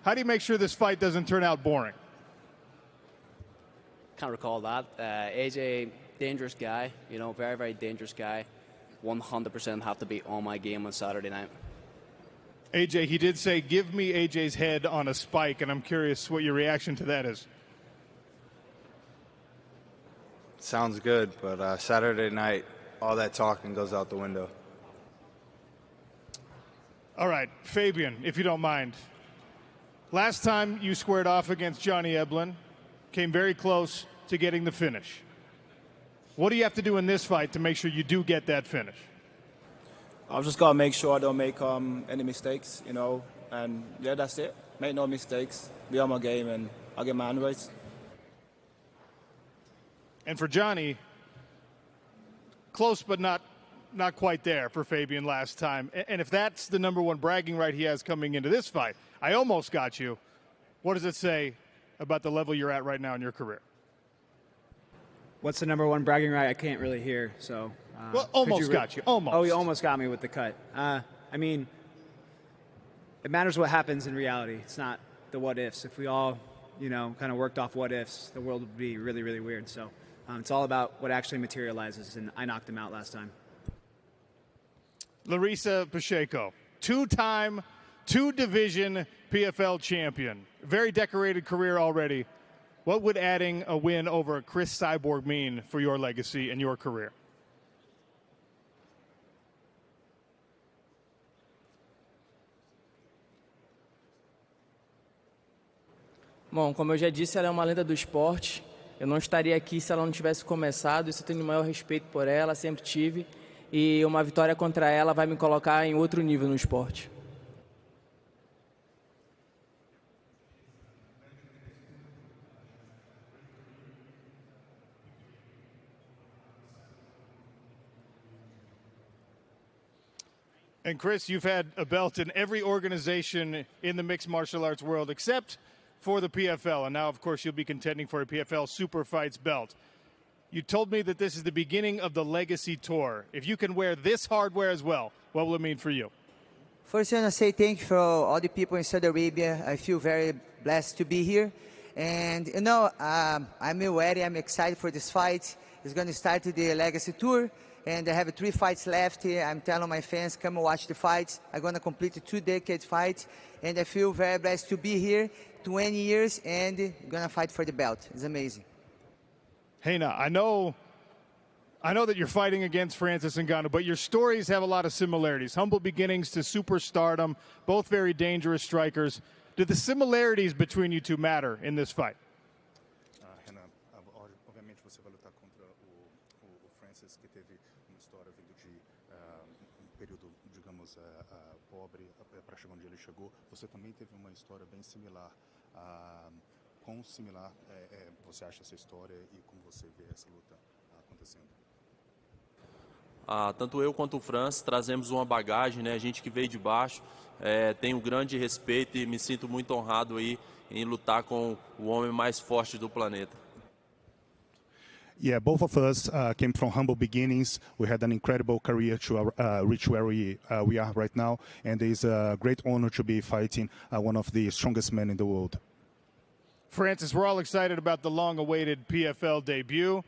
How do you make sure this fight doesn't turn out boring? Can't recall that. AJ, dangerous guy, you know, very, very dangerous guy. 100% have to be on my game on Saturday night. AJ, he did say, give me AJ's head on a spike, and I'm curious what your reaction to that is. Sounds good, but Saturday night, all that talking goes out the window. All right, Fabian, if you don't mind. Last time you squared off against Johnny Eblen, came very close to getting the finish. What do you have to do in this fight to make sure you do get that finish? I've just got to make sure I don't make any mistakes, you know, and yeah, that's it. Make no mistakes, be on my game, and I'll get my hand raised. And for Johnny, close but not quite there for Fabian last time. And if that's the #1 bragging right he has coming into this fight, I almost got you. What does it say about the level you're at right now in your career? What's the #1 bragging right? I can't really hear, so. Well, almost got you, almost. Oh, you almost got me with the cut. I mean, it matters what happens in reality. It's not the what ifs. If we all, you know, kind of worked off what ifs, the world would be really, really weird. So it's all about what actually materializes, and I knocked him out last time. Larissa Pacheco, two-time, two-division PFL champion. Very decorated career already. What would adding a win over Chris Cyborg mean for your legacy and your career? Bom, como eu já disse, ela é uma lenda do esporte. Eu não estaria aqui se ela não tivesse começado. Isso eu tenho o maior respeito por ela, sempre tive. E uma vitória contra ela vai me colocar em outro nível no esporte. And Chris, you've had a belt in every organization in the mixed martial arts world except for the PFL, and now, of course, you'll be contending for a PFL Super Fights belt. You told me that this is the beginning of the Legacy Tour. If you can wear this hardware as well, what will it mean for you? First, I want to say thank you for all the people in Saudi Arabia. I feel very blessed to be here. And, you know, I'm ready. I'm excited for this fight. It's going to start the Legacy Tour, and I have 3 fights left here. I'm telling my fans, come and watch the fights. I'm going to complete a 2-decade fight, and I feel very blessed to be here. 20 years, and going to fight for the belt. It's amazing. Renan, I know that you're fighting against Francis Ngannou, but your stories have a lot of similarities. Humble beginnings to superstardom, both very dangerous strikers. Do the similarities between you two matter in this fight? Renan, obviamente você vai lutar contra o Francis, que teve uma história vindo de período, digamos, pobre para chegar onde ele chegou. Você também teve uma história bem similar. Quão similar você acha essa história e como você vê essa luta acontecendo? Tanto eu quanto o Francis trazemos uma bagagem, né? A gente que veio de baixo, tenho grande respeito e me sinto muito honrado aí em lutar com o homem mais forte do planeta. Yeah, both of us came from humble beginnings. We had an incredible career to reach where we are right now, and it's a great honor to be fighting one of the strongest men in the world. Francis, we're all excited about the long-awaited PFL debut.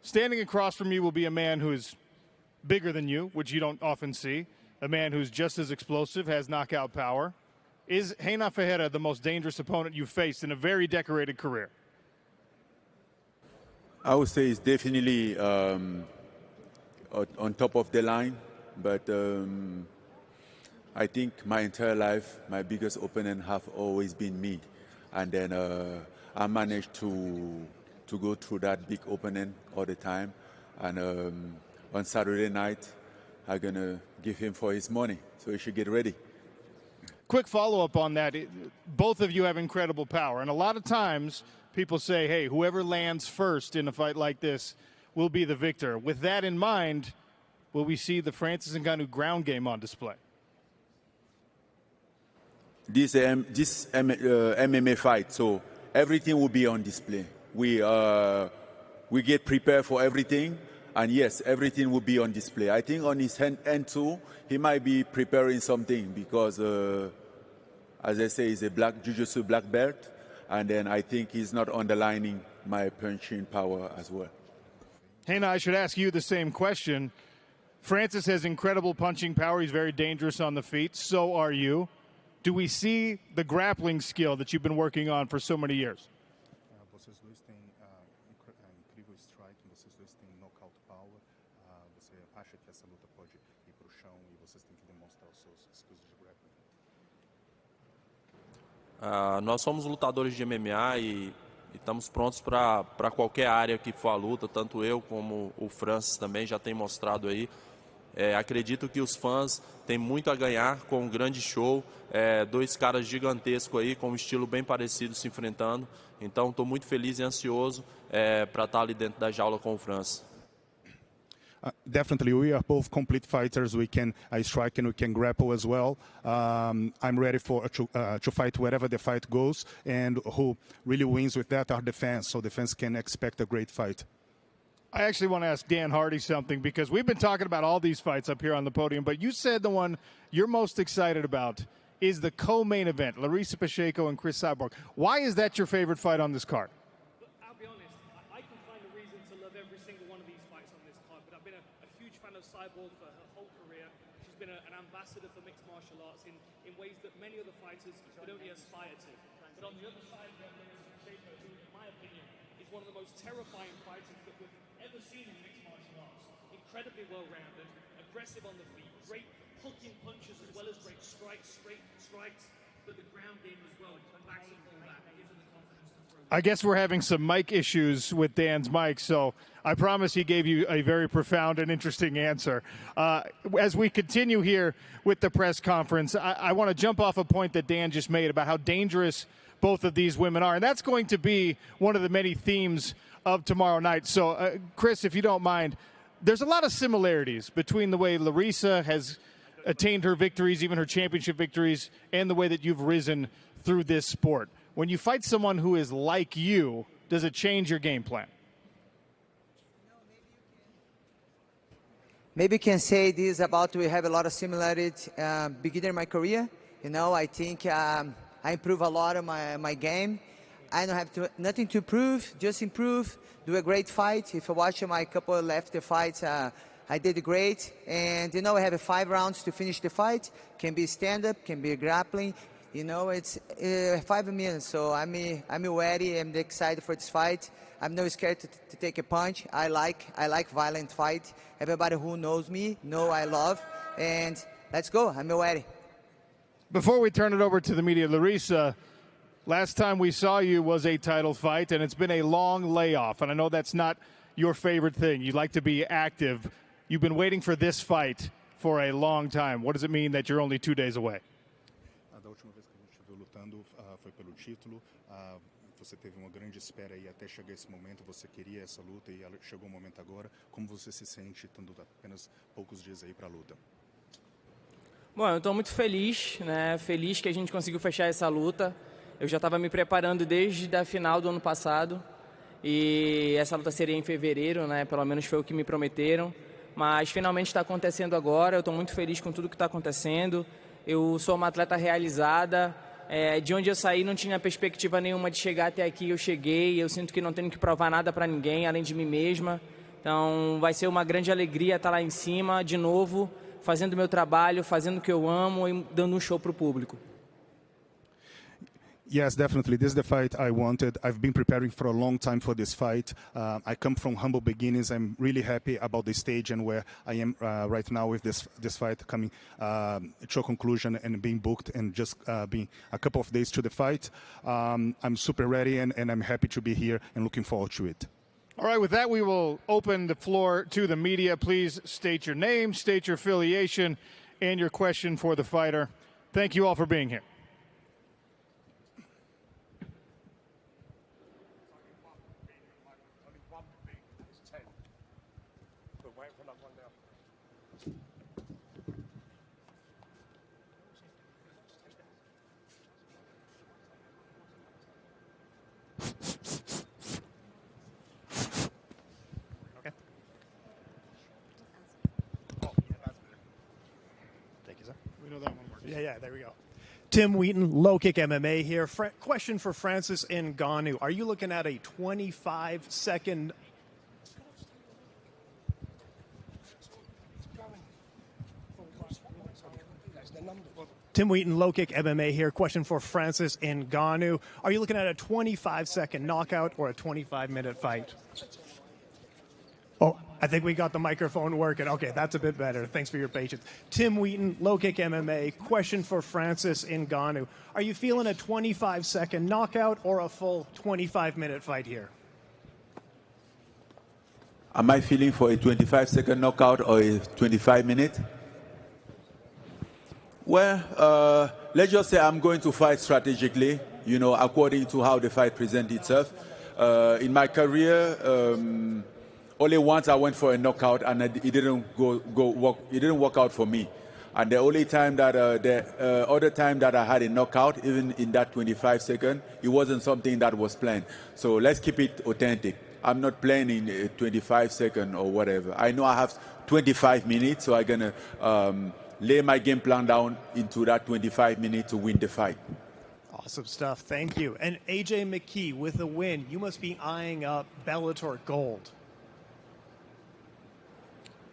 Standing across from you will be a man who is bigger than you, which you don't often see, a man who's just as explosive, has knockout power. Is Renan Ferreira the most dangerous opponent you've faced in a very decorated career? I would say it's definitely on top of the line, but I think my entire life, my biggest opponent have always been me. And then I managed to go through that big opponent all the time. And on Saturday night, I'm going to give him for his money, so he should get ready. Quick follow-up on that. Both of you have incredible power, and a lot of times people say, hey, whoever lands first in a fight like this will be the victor. With that in mind, will we see the Francis Ngannou ground game on display? This MMA fight, so everything will be on display. We get prepared for everything, and yes, everything will be on display. I think on his end too, he might be preparing something because as I say, he's a black jiu-jitsu black belt, and then I think he's not underlining my punching power as well. Renan, I should ask you the same question. Francis has incredible punching power. He's very dangerous on the feet. So are you. Do we see the grappling skill that you've been working on for so many years? Vocês dois têm incrível strike, vocês dois têm knockout power. Você acha que essa luta pode ir para o chão e vocês têm que demonstrar os seus skills de grappling? Nós somos lutadores de MMA e estamos prontos para qualquer área que for a luta, tanto eu como o Francis também já tem mostrado aí. Acredito que os fãs têm muito a ganhar com um grande show, dois caras gigantescos aí com um estilo bem parecido se enfrentando. Então estou muito feliz e ansioso para estar ali dentro da jaula com o Francis. Definitely, we are both complete fighters. We can strike and we can grapple as well. I'm ready to fight wherever the fight goes, and who really wins with that are the fans. So the fans can expect a great fight. I actually want to ask Dan Hardy something, because we've been talking about all these fights up here on the podium, but you said the one you're most excited about is the co-main event, Larissa Pacheco and Chris Cyborg. Why is that your favorite fight on this card? I'll be honest, I can find a reason to love every single one of these fights on this card, but I've been a huge fan of Cyborg for her whole career. She's been an ambassador for mixed martial arts in ways that many other fighters could only aspire to. But on the other side, we have Larissa Pacheco, who, in my opinion, is one of the most terrifying fighters that we've ever seen in mixed martial arts. Incredibly well-rounded, aggressive on the feet, great hooking punches as well as great strikes, straight strikes, but the ground game as well. Backs and pull back, gives her the confidence to throw. I guess we're having some mic issues with Dan's mic, so I promise he gave you a very profound and interesting answer. As we continue here with the press conference, I want to jump off a point that Dan just made about how dangerous both of these women are, and that's going to be one of the many themes of tomorrow night. So, Chris, if you don't mind, there's a lot of similarities between the way Larissa has attained her victories, even her championship victories, and the way that you've risen through this sport. When you fight someone who is like you, does it change your game plan? Maybe you can say this about we have a lot of similarity beginning in my career. I think I improve a lot of my game. I don't have nothing to prove, just improve, do a great fight. If you watch my couple of left fights, I did great. And, I have 5 rounds to finish the fight. Can be stand-up, can be grappling. It's 5 minutes, so I'm ready. I'm excited for this fight. I'm not scared to take a punch. I like violent fight. Everybody who knows me know I love. And let's go. I'm ready. Before we turn it over to the media, Larissa, last time we saw you was a title fight, and it's been a long layoff. And I know that's not your favorite thing. You like to be active. You've been waiting for this fight for a long time. What does it mean that you're only 2 days away? Da última vez que a gente te viu lutando foi pelo título. Você teve uma grande espera aí até chegar esse momento. Você queria essa luta e chegou o momento agora. Como você se sente tendo apenas poucos dias aí para a luta? Bom, eu estou muito feliz, Feliz que a gente conseguiu fechar essa luta. Eu já estava me preparando desde a final do ano passado e essa luta seria em fevereiro, Pelo menos foi o que me prometeram. Mas finalmente está acontecendo agora. Eu estou muito feliz com tudo que está acontecendo. Eu sou uma atleta realizada. De onde eu saí não tinha perspectiva nenhuma de chegar até aqui. Eu cheguei. Eu sinto que não tenho que provar nada para ninguém, além de mim mesma. Então vai ser uma grande alegria estar lá em cima de novo, fazendo o meu trabalho, fazendo o que eu amo e dando um show para o público. Yes, definitely. This is the fight I wanted. I've been preparing for a long time for this fight. I come from humble beginnings. I'm really happy about the stage and where I am right now with this fight coming to a conclusion and being booked and just being a couple of days to the fight. I'm super ready and I'm happy to be here and looking forward to it. All right, with that, we will open the floor to the media. Please state your name, state your affiliation, and your question for the fighter. Thank you all for being here. Thank you, sir. We know that one works. Yeah, there we go. Tim Wheaton, Low Kick MMA here. Question for Francis Ngannou. Are you looking at a 25-second... Tim Wheaton, Low Kick MMA here. Question for Francis Ngannou. Are you looking at a 25-second knockout or a 25-minute fight? Oh, I think we got the microphone working. Okay, that's a bit better. Thanks for your patience. Tim Wheaton, Low Kick MMA. Question for Francis Ngannou. Are you feeling a 25-second knockout or a full 25-minute fight here? Am I feeling for a 25-second knockout or a 25-minute? Well, let's just say I'm going to fight strategically, you know, according to how the fight presents itself. In my career, only once I went for a knockout and it didn't work out for me. And the only time that other time that I had a knockout, even in that 25 seconds, it wasn't something that was planned. So let's keep it authentic. I'm not planning a 25 second or whatever. I know I have 25 minutes, so I'm gonna lay my game plan down into that 25 minutes to win the fight. Awesome stuff. Thank you. And AJ McKee, with a win, you must be eyeing up Bellator Gold.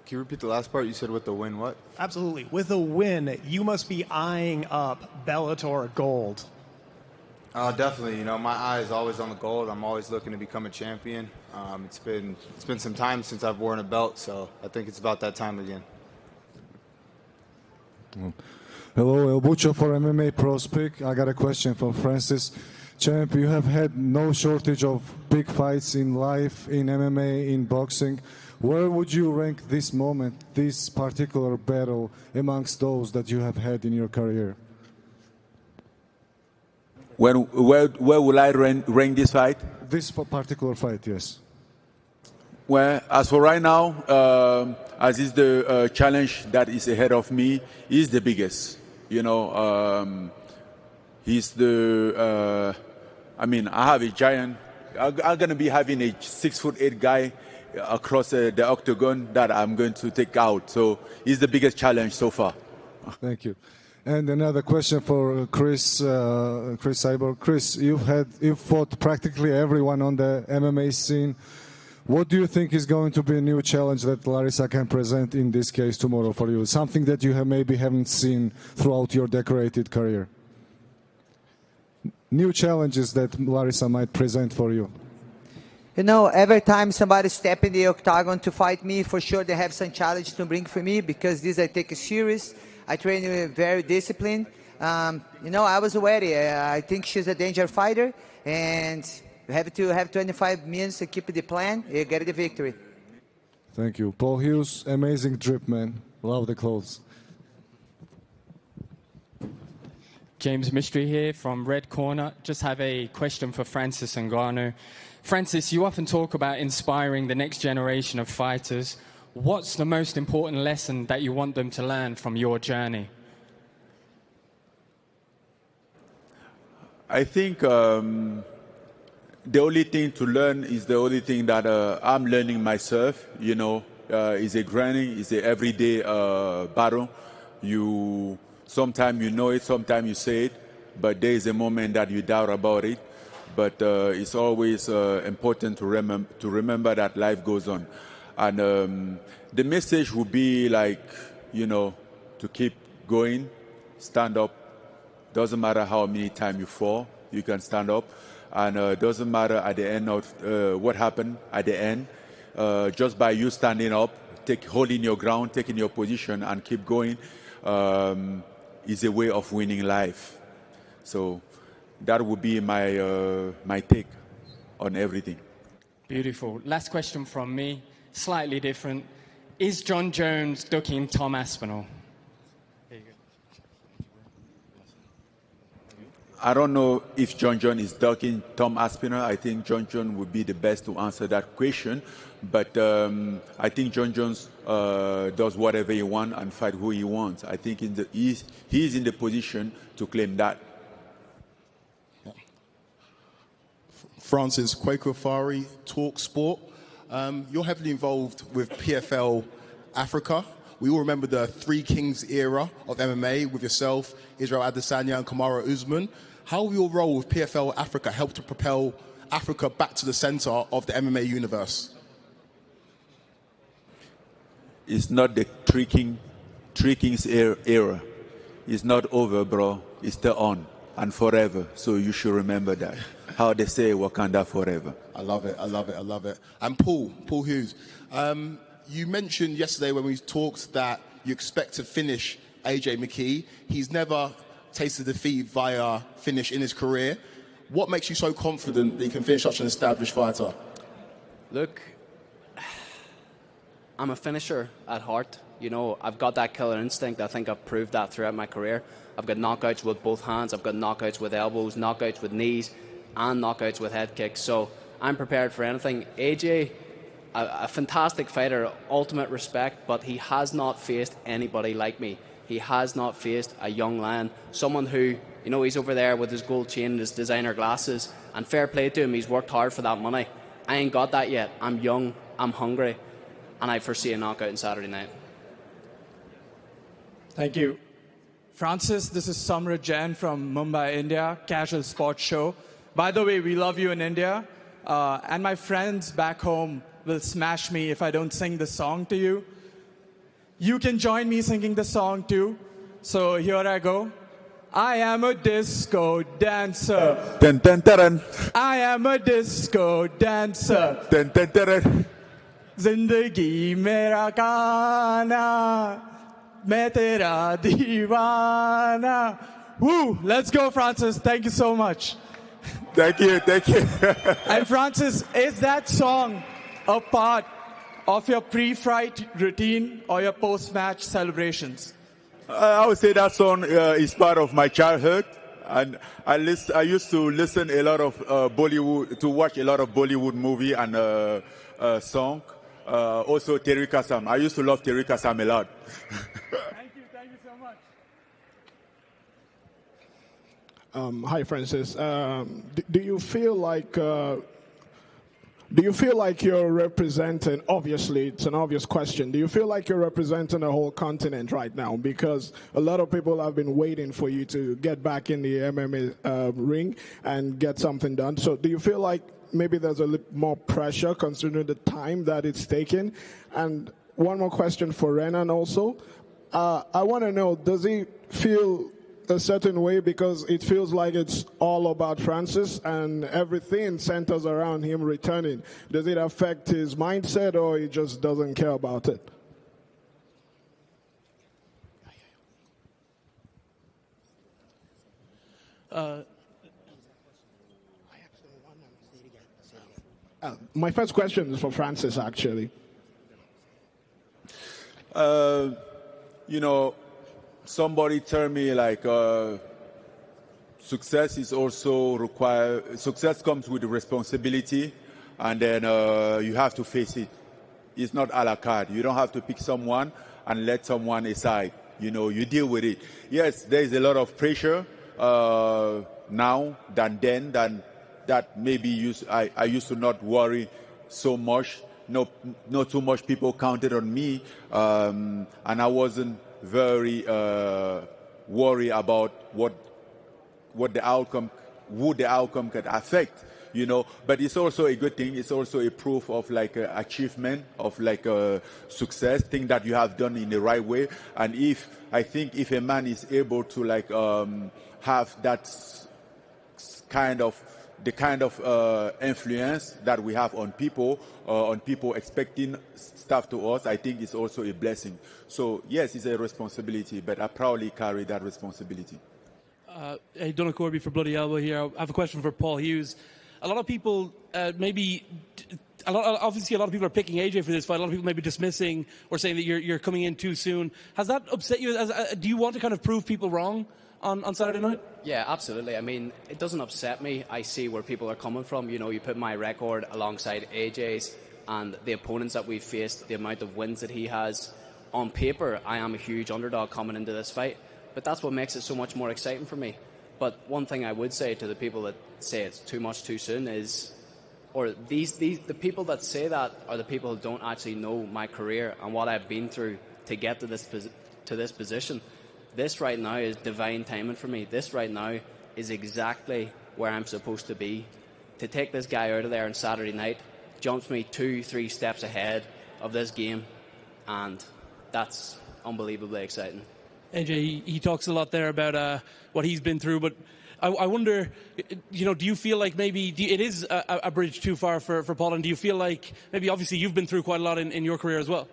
Can you repeat the last part? You said with the win, what? Absolutely. With a win, you must be eyeing up Bellator Gold. Definitely. You know, my eye is always on the gold. I'm always looking to become a champion. It's been some time since I've worn a belt, so I think it's about that time again. Hello, El Bucho for MMA Prospect. I got a question for Francis. Champ, you have had no shortage of big fights in life, in MMA, in boxing. Where would you rank this moment, this particular battle, amongst those that you have had in your career? Where will I rank this fight? This particular fight, yes. Well, as for right now, as is the challenge that is ahead of me, is the biggest. You know, he's the. I mean, I have a giant. I'm going to be having a 6'8" guy across the octagon that I'm going to take out. So he's the biggest challenge so far. Thank you. And another question for Chris Cyborg. Chris, you've fought practically everyone on the MMA scene. What do you think is going to be a new challenge that Larissa can present in this case tomorrow for you? Something that you maybe haven't seen throughout your decorated career. New challenges that Larissa might present for you. You know, every time somebody step in the octagon to fight me, for sure they have some challenge to bring for me, because this I take it serious. I train very disciplined. You know, I was ready. I think she's a danger fighter, and you have to have 25 minutes to keep the plan. You get the victory. Thank you. Paul Hughes, amazing drip, man. Love the clothes. James Mystery here from Red Corner. Just have a question for Francis Ngannou. Francis, you often talk about inspiring the next generation of fighters. What's the most important lesson that you want them to learn from your journey? I think the only thing to learn is the only thing that I'm learning myself. You know, is a grinding, is a everyday battle. Sometimes you know it, sometimes you say it, but there is a moment that you doubt about it. But it's always important to remember that life goes on. And the message would be like, you know, to keep going, stand up. Doesn't matter how many times you fall, you can stand up. And doesn't matter at the end of what happened at the end. Just by you standing up, holding your ground, taking your position, and keep going is a way of winning life. So that would be my take on everything. Beautiful. Last question from me, slightly different. Is John Jones ducking Tom Aspinall? There you go. I don't know if John Jones is ducking Tom Aspinall. I think John Jones would be the best to answer that question. But I think John Jones does whatever he wants and fight who he wants. I think he's in the position to claim that. Francis, Quaker Fari, Talk Sport. You're heavily involved with PFL Africa. We all remember the Three Kings era of MMA with yourself, Israel Adesanya, and Kamaru Usman. How will your role with PFL Africa help to propel Africa back to the center of the MMA universe? It's not the Three Kings era. It's not over, bro. It's still on and forever. So you should remember that. How they say Wakanda forever. I love it. I love it. I love it. And Paul Hughes, you mentioned yesterday when we talked that you expect to finish AJ McKee. He's never tasted defeat via finish in his career. What makes you so confident that you can finish such an established fighter? Look, I'm a finisher at heart. You know, I've got that killer instinct. I think I've proved that throughout my career. I've got knockouts with both hands. I've got knockouts with elbows, knockouts with knees, and knockouts with head kicks. So I'm prepared for anything. AJ, a fantastic fighter, ultimate respect, but he has not faced anybody like me. He has not faced a young lion, someone who, you know, he's over there with his gold chain and his designer glasses, and fair play to him, he's worked hard for that money. I ain't got that yet. I'm young, I'm hungry, and I foresee a knockout on Saturday night. Thank you. Francis, this is Samra Jain from Mumbai, India, Casual Sports Show. By the way, we love you in India, and my friends back home will smash me if I don't sing the song to you. You can join me singing the song too. So here I go. I am a disco dancer. Dun, dun, dun, dun. I am a disco dancer. Dun, dun, dun, dun. Zindagi mera gaana, main tera deewana. Woo! Let's go, Francis. Thank you so much. Thank you, thank you. And Francis, is that song a part of your pre-fight routine or your post-match celebrations? I would say that song is part of my childhood, and I used to listen a lot of Bollywood, to watch a lot of Bollywood movie and song. Also Terry Kasam. I used to love Terry Kasam a lot. Thank you so much. Hi, Francis. Do you feel like you're representing, obviously it's an obvious question, do you feel like you're representing a whole continent right now? Because a lot of people have been waiting for you to get back in the MMA ring and get something done. So do you feel like maybe there's a little more pressure considering the time that it's taken? And one more question for Renan also. I want to know, does he feel a certain way because it feels like it's all about Francis and everything centers around him returning? Does it affect his mindset, or he just doesn't care about it? My first question is for Francis, actually. You know, somebody tell me like success is also required. Success comes with responsibility, and then you have to face it. It's not a la carte. You don't have to pick someone and let someone aside. You know, you deal with it. Yes, there is a lot of pressure now than then. Than that maybe I used to not worry so much. Not too much people counted on me, and I wasn't very worried about what the outcome, who the outcome could affect, you know. But it's also a good thing. It's also a proof of like achievement, of like success, thing that you have done in the right way. And I think if a man is able to like have that kind of influence that we have on people expecting stuff to us, I think it's also a blessing. So yes, it's a responsibility, but I proudly carry that responsibility. Hey, Donald Corby for Bloody Elbow here. I have a question for Paul Hughes. A lot of people obviously a lot of people are picking AJ for this fight. A lot of people may be dismissing or saying that you're coming in too soon. Has that upset you? Do you want to kind of prove people wrong on Saturday night? Yeah, absolutely. I mean, it doesn't upset me. I see where people are coming from. You know, you put my record alongside AJ's and the opponents that we've faced, the amount of wins that he has. On paper, I am a huge underdog coming into this fight, but that's what makes it so much more exciting for me. But one thing I would say to the people that say it's too much too soon is, or the people that say that are the people who don't actually know my career and what I've been through to get to this position. This right now is divine timing for me. This right now is exactly where I'm supposed to be. To take this guy out of there on Saturday night jumps me 2-3 steps ahead of this game, and that's unbelievably exciting. AJ, he talks a lot there about what he's been through, but I wonder, do you feel like maybe it is a bridge too far for Paul, and do you feel like maybe obviously you've been through quite a lot in your career as well?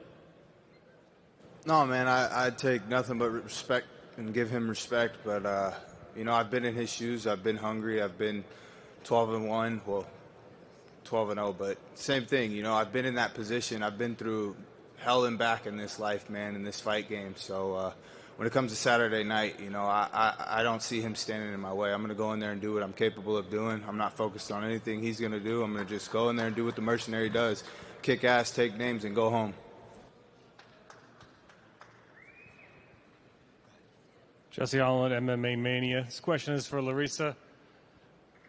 No, man, I take nothing but respect and give him respect, but, I've been in his shoes. I've been hungry. I've been 12-1, well, 12-0, but same thing, I've been in that position. I've been through hell and back in this life, man, in this fight game, so when it comes to Saturday night, I don't see him standing in my way. I'm going to go in there and do what I'm capable of doing. I'm not focused on anything he's going to do. I'm going to just go in there and do what the mercenary does. Kick ass, take names, and go home. Jesse Holland, MMA Mania. This question is for Larissa.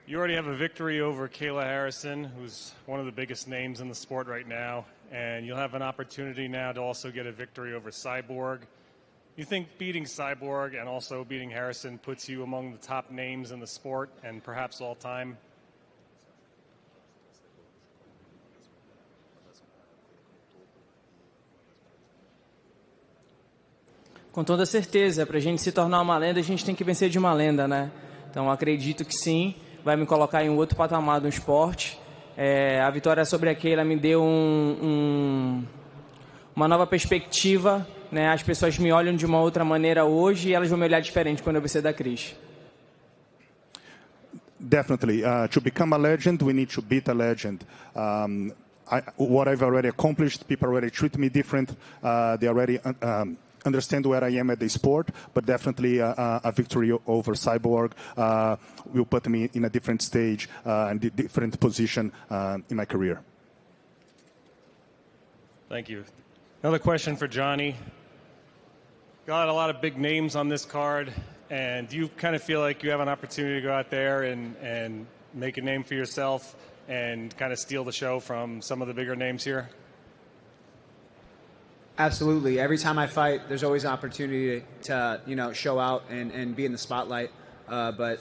You already have a victory over Kayla Harrison, who's one of the biggest names in the sport right now, and you'll have an opportunity now to also get a victory over Cyborg. You think beating Cyborg and also beating Harrison puts you among the top names in the sport and perhaps all time? Com toda certeza, para a gente se tornar uma lenda, a gente tem que vencer de uma lenda, né? Então acredito que sim, vai me colocar em um outro patamar do esporte. A vitória sobre a Kayla me deu uma nova perspectiva, né? As pessoas me olham de uma outra maneira hoje e elas vão me olhar diferente quando eu vencer da Cris. Definitely. To become a legend, we need to beat a legend. What I've already accomplished, people already treat me different. They already understand where I am at the sport, but definitely a victory over Cyborg will put me in a different stage and a different position in my career. Thank you. Another question for Johnny. Got a lot of big names on this card, and do you kind of feel like you have an opportunity to go out there and make a name for yourself and kind of steal the show from some of the bigger names here? Absolutely. Every time I fight, there's always an opportunity to show out and be in the spotlight. But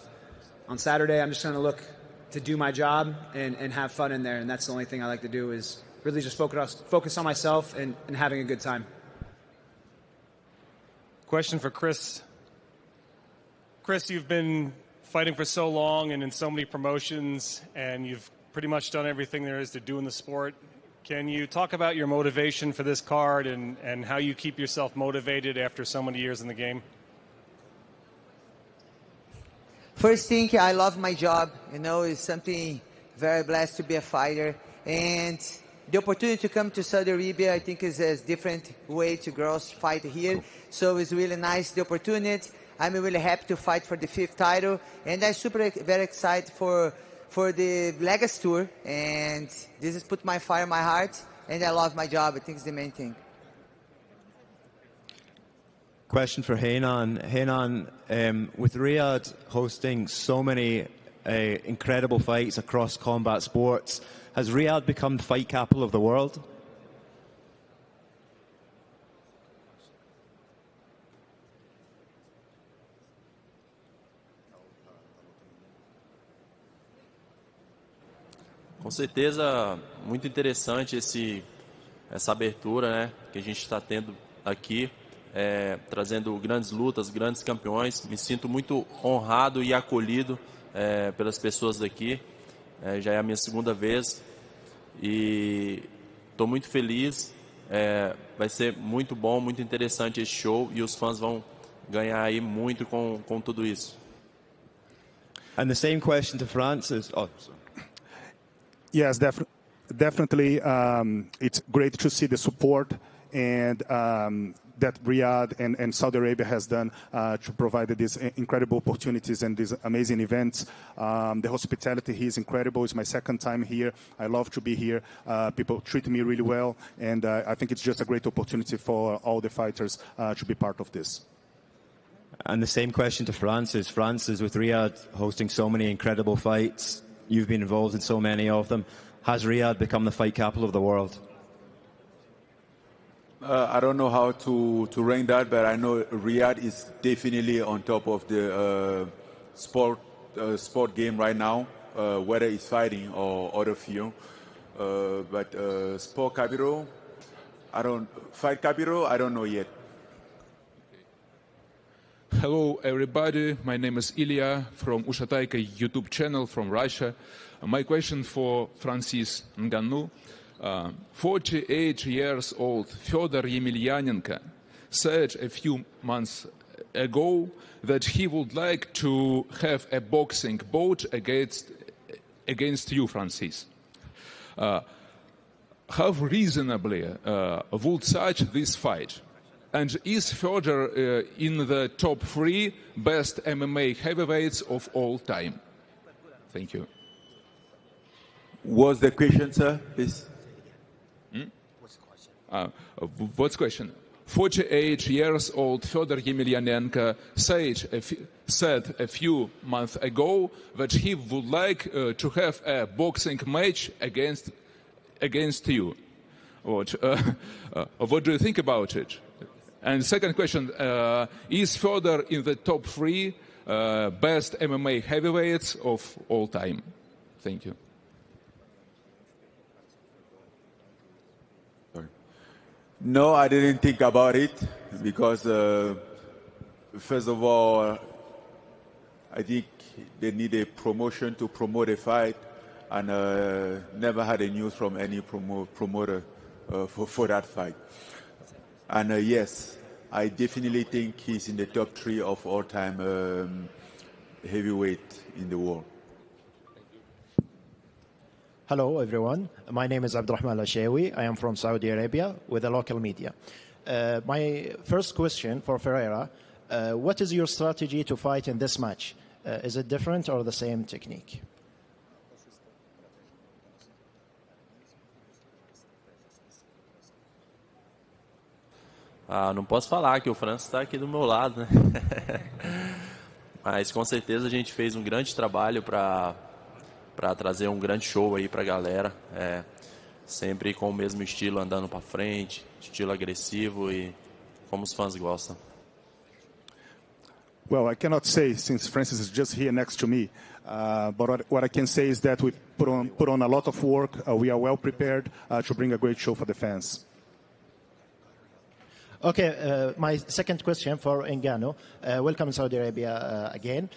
on Saturday, I'm just going to look to do my job and have fun in there, and that's the only thing I like to do is really just focus on myself and having a good time. Question for Chris. Chris, you've been fighting for so long and in so many promotions, and you've pretty much done everything there is to do in the sport. Can you talk about your motivation for this card and how you keep yourself motivated after so many years in the game? First thing, I love my job. It's something very blessed to be a fighter. And the opportunity to come to Saudi Arabia, I think, is a different way to girls fight here. So it's really nice, the opportunity. I'm really happy to fight for the 5th title. And I'm very excited for the Legacy Tour. And this has put my fire in my heart. And I love my job. I think it's the main thing. Question for Renan. Renan, with Riyadh hosting so many incredible fights across combat sports, has Riyadh become the fight capital of the world? Com certeza, muito interessante essa abertura, né, que a gente está tendo aqui, trazendo grandes lutas, grandes campeões. Me sinto muito honrado e acolhido pelas pessoas daqui. Já é a minha 2ª vez e estou muito feliz. Vai ser muito bom, muito interessante esse show e os fãs vão ganhar aí muito com tudo isso. And the same question to Francis. Oh, sorry. Yes, definitely. It's great to see the support and that Riyadh and Saudi Arabia has done to provide these incredible opportunities and these amazing events. The hospitality here is incredible. It's my 2nd time here. I love to be here. People treat me really well, and I think it's just a great opportunity for all the fighters to be part of this. And the same question to Francis. Francis, with Riyadh hosting so many incredible fights, you've been involved in so many of them. Has Riyadh become the fight capital of the world? I don't know how to rank that, but I know Riyadh is definitely on top of the sport game right now, whether it's fighting or other field. But sport capital, fight capital, I don't know yet. Hello, everybody. My name is Ilya from Ushataika YouTube channel from Russia. My question for Francis Ngannou. 48 years old Fyodor Yemelyanenko said a few months ago that he would like to have a boxing bout against you, Francis. How reasonably would such this fight? And is Fyodor in the top 3 best MMA heavyweights of all time? Thank you. What's the question, sir, please? What's the question? 48 years old Fyodor Yemelyanenko said a few months ago that he would like to have a boxing match against you. What do you think about it? And second question, is Fyodor in the top 3 best MMA heavyweights of all time? Thank you. No, I didn't think about it because, first of all, I think they need a promotion to promote a fight, and never had a news from any promoter for that fight. And yes, I definitely think he's in the top 3 of all-time heavyweight in the world. Hello, everyone. My name is Abdurrahman Al-Shawi. I am from Saudi Arabia with the local media. My first question for Ferreira, what is your strategy to fight in this match? Is it different or the same technique? Não posso falar que o Francis está aqui do meu lado, né? Mas com certeza a gente fez um grande trabalho para trazer um grande show aí para a galera, sempre com o mesmo estilo, andando para frente, estilo agressivo e como os fãs gostam. Well, I cannot say since Francis is just here next to me, but what I can say is that we put on a lot of work. We are well prepared to bring a great show for the fans. Okay, my second question for Ngannou. Welcome to Saudi Arabia again.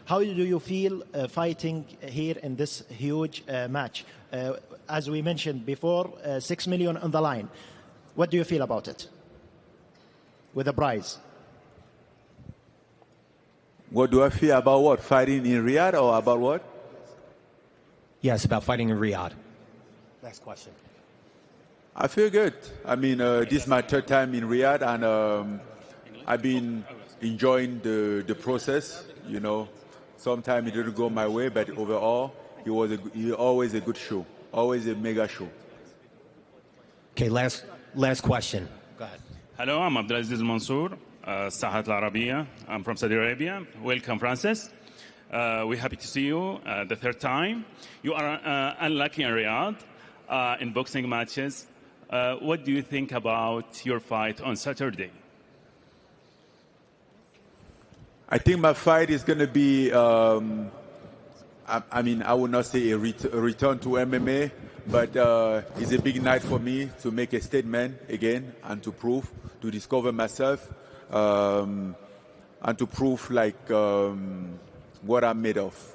How do you feel fighting here in this huge match? As we mentioned before, 6 million on the line. What do you feel about it? With the prize? What do I feel about what? Fighting in Riyadh or about what? Yes, about fighting in Riyadh. Next question. I feel good. I mean, this is my 3rd time in Riyadh, and I've been enjoying the process. You know, sometimes it didn't go my way, but overall, it was always a good show, always a mega show. Okay, last question. Go ahead. Hello, I'm Abdulaziz Mansour, Sahat Al Arabiya. I'm from Saudi Arabia. Welcome, Francis. We're happy to see you the 3rd time. You are unlucky in Riyadh in boxing matches. What do you think about your fight on Saturday? I think my fight is going to be, I mean, I would not say a return to MMA, but it's a big night for me to make a statement again and to prove, to discover myself, and to prove like what I'm made of.